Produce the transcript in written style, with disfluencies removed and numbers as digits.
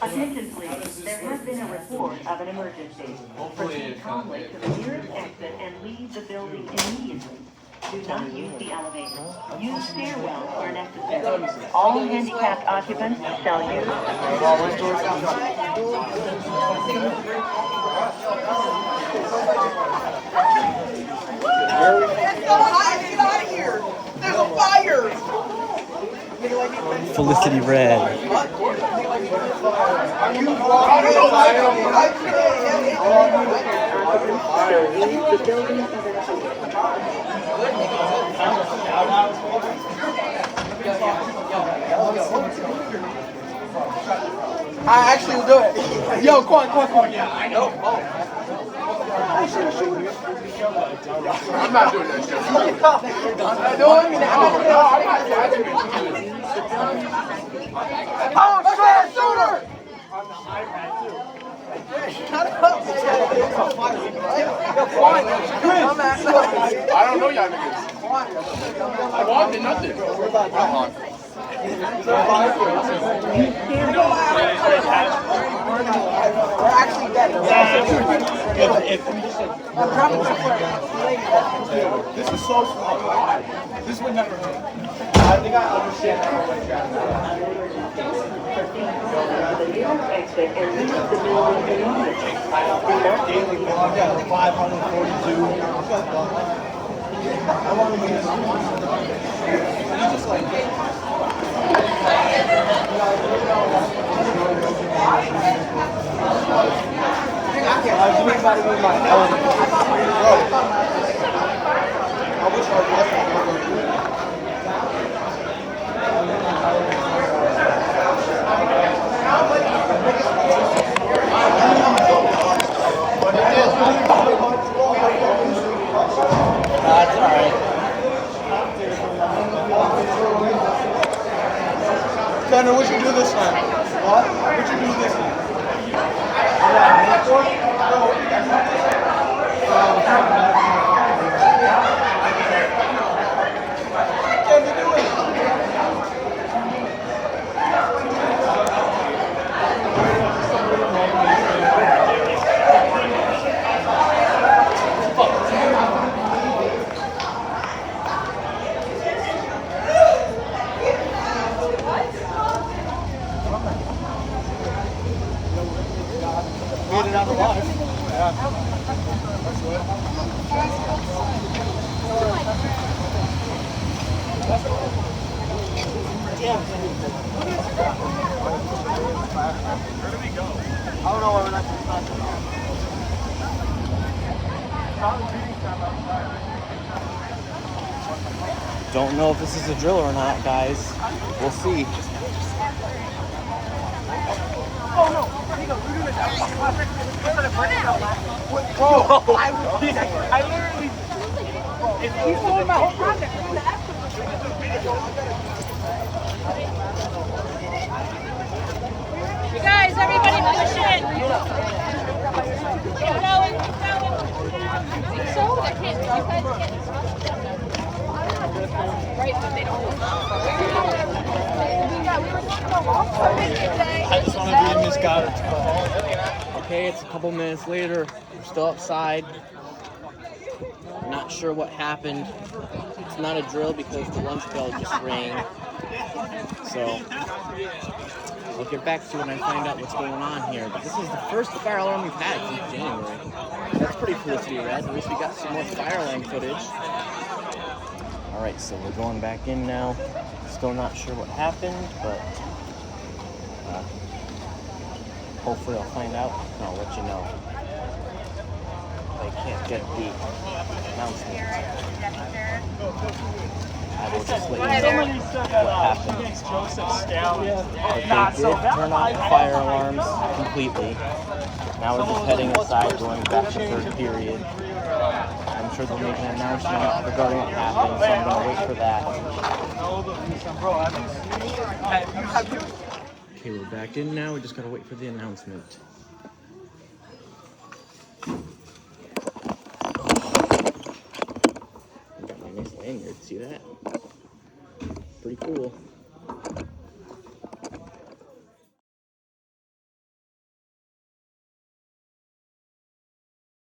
Attention please, there has been a report of an emergency. Proceed calmly to the nearest exit and leave the building immediately. Do not use the elevator. Use stairwells where necessary. All handicapped occupants shall use the It's so hot, get out of here! There's a fire! Felicity Red. I actually will do it. Yo, come on. Yeah, I know. I'm not doing that shit. Oh, shit, shooter! On the iPad, too. Shut up. I don't know y'all niggas. I wanted nothing. We're actually dead. This is so small. This would never be. I think I understand daily 542. I want to use it's just like that's all right. Tanner, what you do this time? What? What you do this time? Made it out alive. Yeah. That's what. Where do we go? I don't know where we're not supposed to. Don't know if this is a drill or not, guys. We'll see. Oh no! We're doing this. Bro, I literally. If he's doing my whole project, You guys, everybody push it. Keep going, keep going. So I can't. You guys can't. Right, but they don't. We were talking about walk today. I just want to be in this garbage. Okay, it's a couple minutes later. We're still outside. Not sure what happened. It's not a drill because the lunch bell just rang. So we'll get back to it when I find out what's going on here. But this is the first fire alarm we've had since January. That's pretty Felicity Red. At least we got some more fire alarm footage. Alright, so we're going back in now. Still not sure what happened, but hopefully I'll find out and I'll let you know. I can't get the announcement. I will just let you know what happened. But they did turn off the fire alarms completely. Now we're just heading inside, going back to third period. I'm sure they'll make an announcement regarding what happened, so I'm going to wait for that. Okay, we're back in now. We just got to wait for the announcement. I got my nice lanyard. See that? Pretty cool.